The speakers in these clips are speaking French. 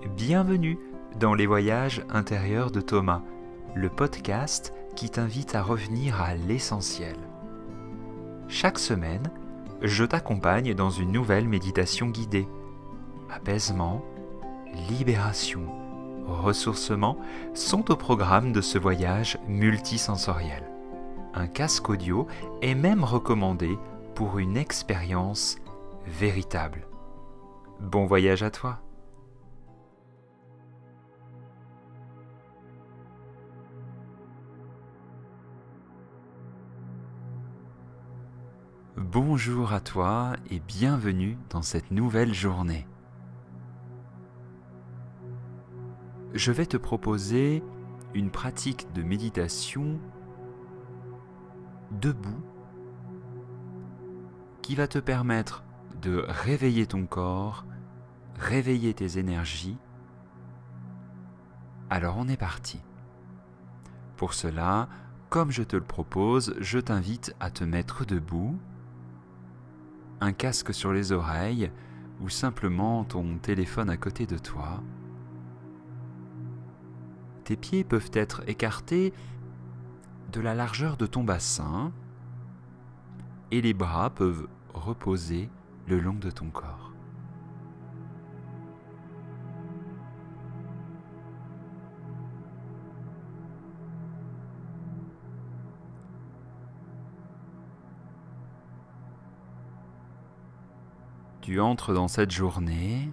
Bienvenue dans les voyages intérieurs de Thomas, le podcast qui t'invite à revenir à l'essentiel. Chaque semaine, je t'accompagne dans une nouvelle méditation guidée. Apaisement, libération, ressourcement sont au programme de ce voyage multisensoriel. Un casque audio est même recommandé pour une expérience véritable. Bon voyage à toi! Bonjour à toi et bienvenue dans cette nouvelle journée. Je vais te proposer une pratique de méditation debout qui va te permettre de réveiller ton corps, réveiller tes énergies. Alors on est parti. Pour cela, comme je te le propose, je t'invite à te mettre debout, un casque sur les oreilles ou simplement ton téléphone à côté de toi. Tes pieds peuvent être écartés de la largeur de ton bassin et les bras peuvent reposer le long de ton corps. Tu entres dans cette journée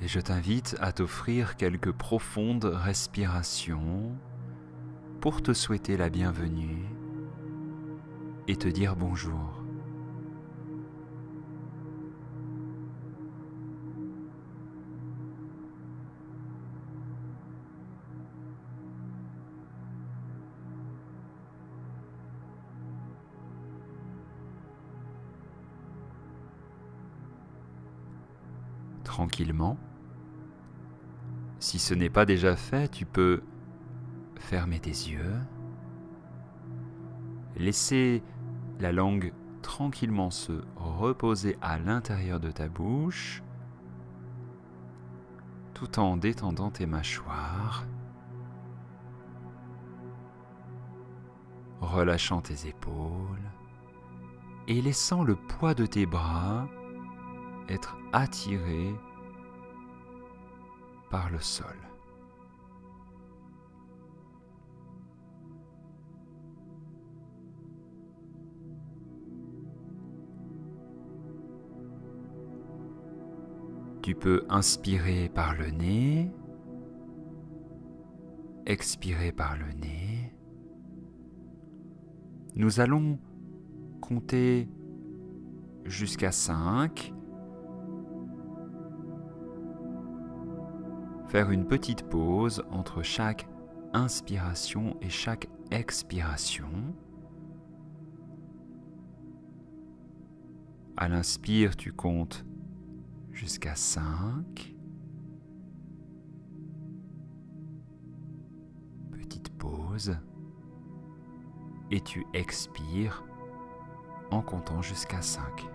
et je t'invite à t'offrir quelques profondes respirations pour te souhaiter la bienvenue et te dire bonjour. Tranquillement. Si ce n'est pas déjà fait, tu peux fermer tes yeux, laisser la langue tranquillement se reposer à l'intérieur de ta bouche, tout en détendant tes mâchoires, relâchant tes épaules et laissant le poids de tes bras être attiré par le sol. Tu peux inspirer par le nez, expirer par le nez. Nous allons compter jusqu'à 5. Faire une petite pause entre chaque inspiration et chaque expiration. À l'inspire, tu comptes jusqu'à 5. Petite pause. Et tu expires en comptant jusqu'à 5.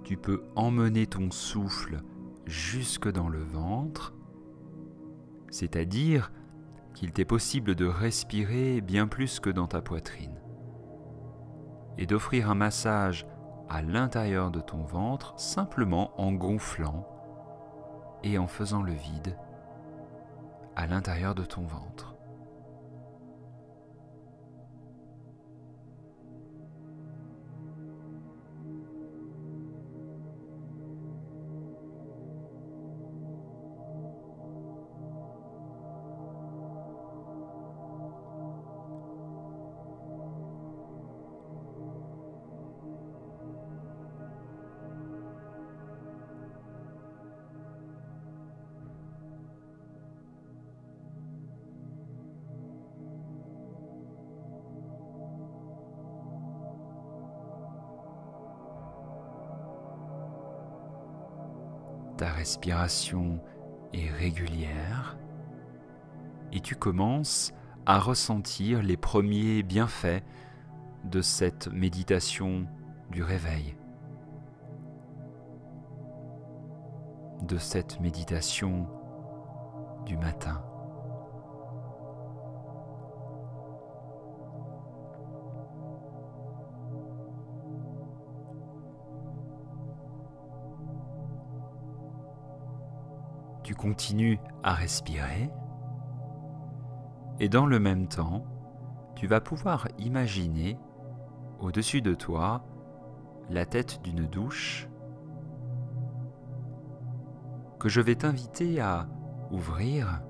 Tu peux emmener ton souffle jusque dans le ventre, c'est-à-dire qu'il t'est possible de respirer bien plus que dans ta poitrine et d'offrir un massage à l'intérieur de ton ventre simplement en gonflant et en faisant le vide à l'intérieur de ton ventre. Ta respiration est régulière et tu commences à ressentir les premiers bienfaits de cette méditation du réveil, de cette méditation du matin. Tu continues à respirer et dans le même temps, tu vas pouvoir imaginer au-dessus de toi la tête d'une douche que je vais t'inviter à ouvrir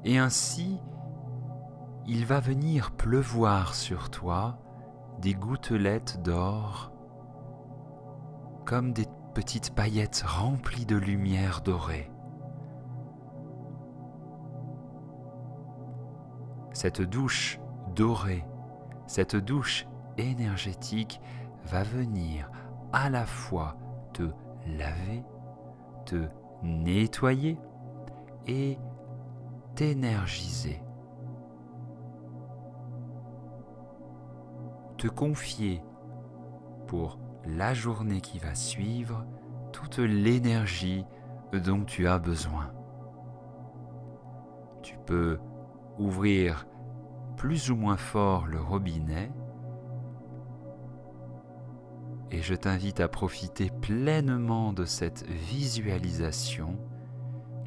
et ainsi il va venir pleuvoir sur toi des gouttelettes d'or comme des petites paillettes remplies de lumière dorée. Cette douche dorée, cette douche énergétique va venir à la fois te laver, te nettoyer et t'énergiser. Te confier pour la journée qui va suivre toute l'énergie dont tu as besoin. Tu peux ouvrir plus ou moins fort le robinet et je t'invite à profiter pleinement de cette visualisation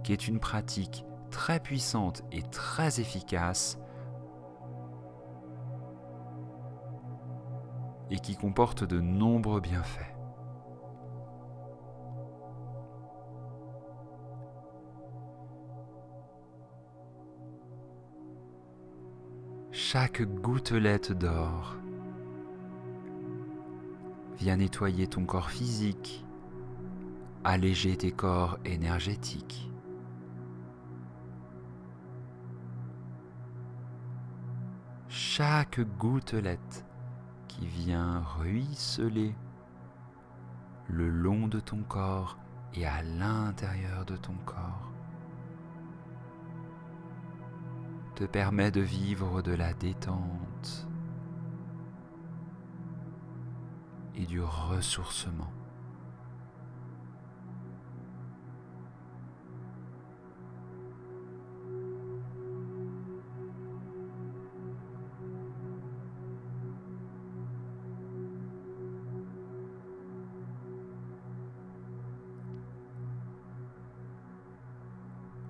qui est une pratique très puissante et très efficace et qui comporte de nombreux bienfaits. Chaque gouttelette d'or vient nettoyer ton corps physique, alléger tes corps énergétiques. Chaque gouttelette qui vient ruisseler le long de ton corps et à l'intérieur de ton corps te permet de vivre de la détente et du ressourcement.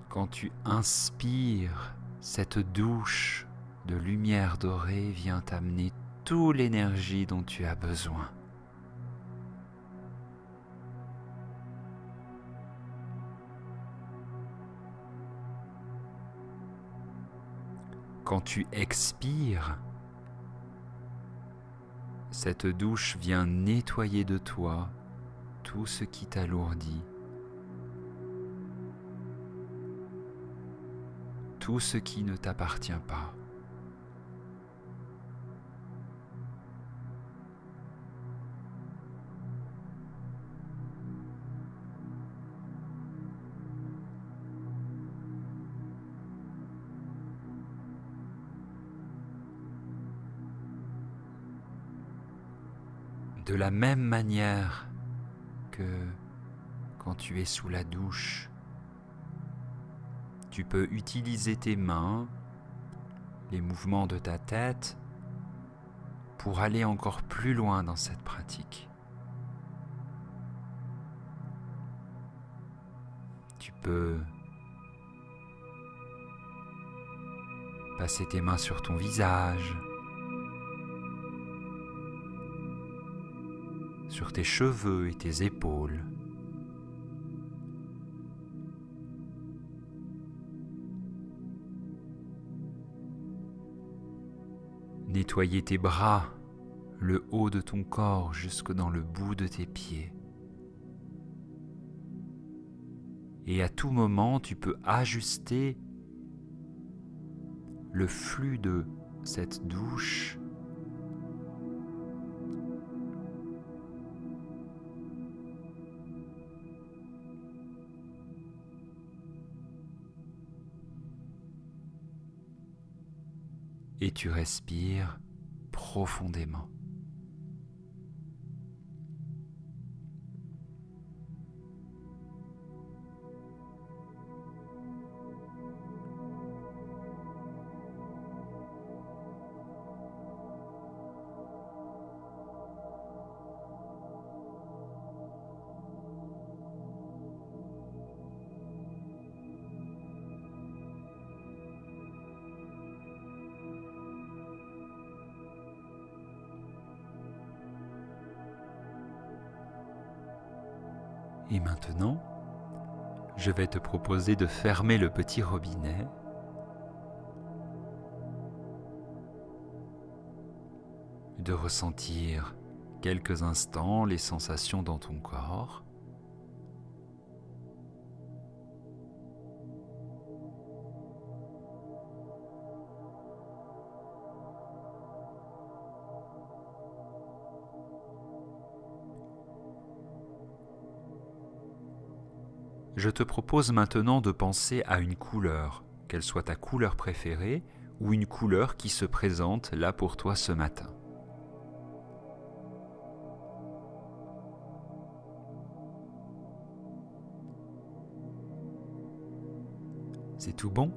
Quand tu inspires, cette douche de lumière dorée vient t'amener toute l'énergie dont tu as besoin. Quand tu expires, cette douche vient nettoyer de toi tout ce qui t'alourdit, tout ce qui ne t'appartient pas. De la même manière que quand tu es sous la douche, tu peux utiliser tes mains, les mouvements de ta tête, pour aller encore plus loin dans cette pratique. Tu peux passer tes mains sur ton visage, sur tes cheveux et tes épaules. Nettoyer tes bras, le haut de ton corps jusque dans le bout de tes pieds. Et à tout moment, tu peux ajuster le flux de cette douche et tu respires profondément. Et maintenant, je vais te proposer de fermer le petit robinet de ressentir quelques instants les sensations dans ton corps. Je te propose maintenant de penser à une couleur, qu'elle soit ta couleur préférée ou une couleur qui se présente là pour toi ce matin. C'est tout bon?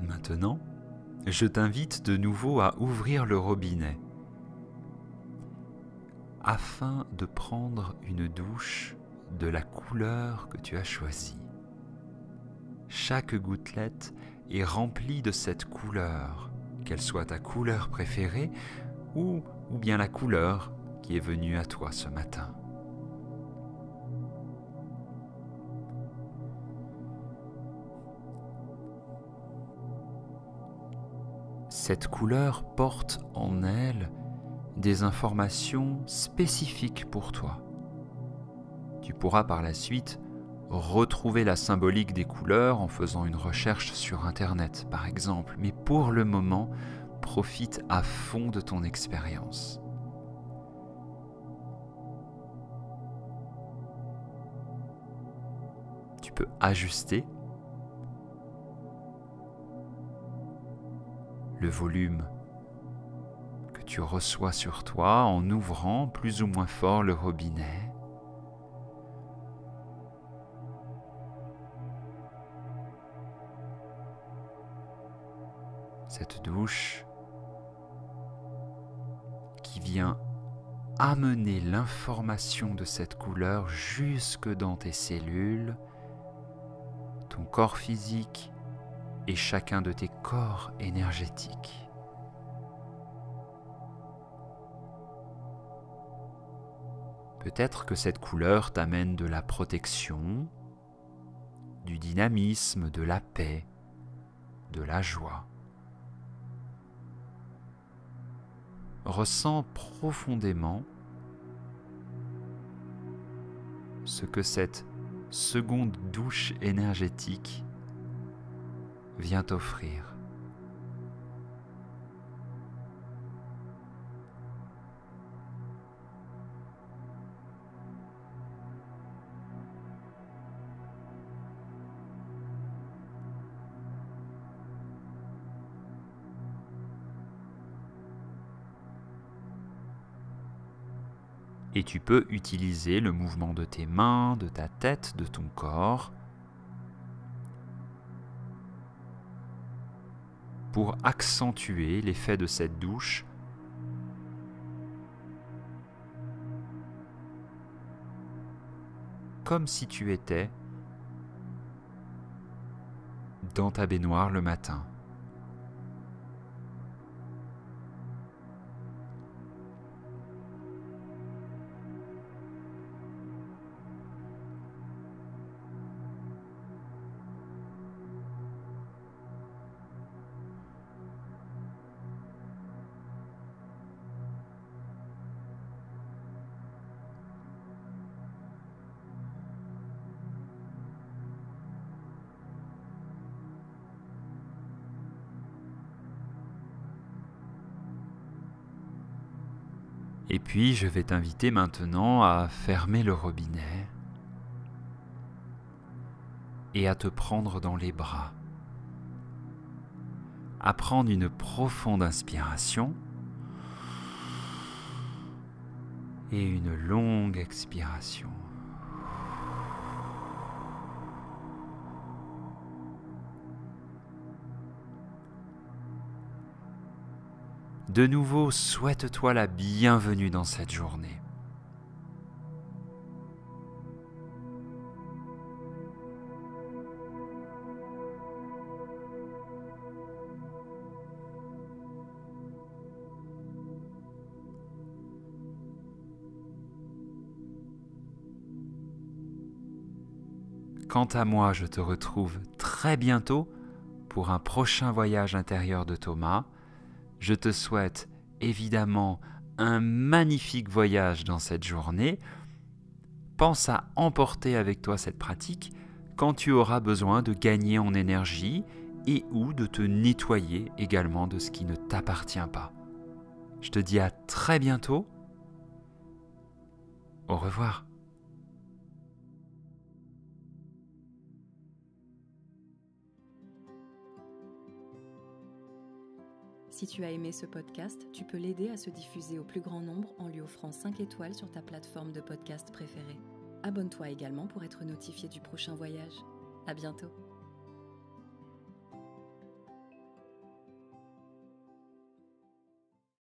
Maintenant, je t'invite de nouveau à ouvrir le robinet afin de prendre une douche de la couleur que tu as choisie. Chaque gouttelette est remplie de cette couleur, qu'elle soit ta couleur préférée ou bien la couleur qui est venue à toi ce matin. Cette couleur porte en elle des informations spécifiques pour toi. Tu pourras par la suite retrouver la symbolique des couleurs en faisant une recherche sur Internet, par exemple. Mais pour le moment, profite à fond de ton expérience. Tu peux ajuster le volume que tu reçois sur toi en ouvrant plus ou moins fort le robinet. Cette douche qui vient amener l'information de cette couleur jusque dans tes cellules, ton corps physique et chacun de tes corps énergétiques. Peut-être que cette couleur t'amène de la protection, du dynamisme, de la paix, de la joie. Ressens profondément ce que cette seconde douche énergétique vient t'offrir. Et tu peux utiliser le mouvement de tes mains, de ta tête, de ton corps pour accentuer l'effet de cette douche comme si tu étais dans ta baignoire le matin. Et puis, je vais t'inviter maintenant à fermer le robinet et à te prendre dans les bras. à prendre une profonde inspiration et une longue expiration. De nouveau, souhaite-toi la bienvenue dans cette journée. Quant à moi, je te retrouve très bientôt pour un prochain voyage intérieur de Thomas. Je te souhaite évidemment un magnifique voyage dans cette journée. Pense à emporter avec toi cette pratique quand tu auras besoin de gagner en énergie et ou de te nettoyer également de ce qui ne t'appartient pas. Je te dis à très bientôt. Au revoir. Si tu as aimé ce podcast, tu peux l'aider à se diffuser au plus grand nombre en lui offrant 5 étoiles sur ta plateforme de podcast préférée. Abonne-toi également pour être notifié du prochain voyage. À bientôt.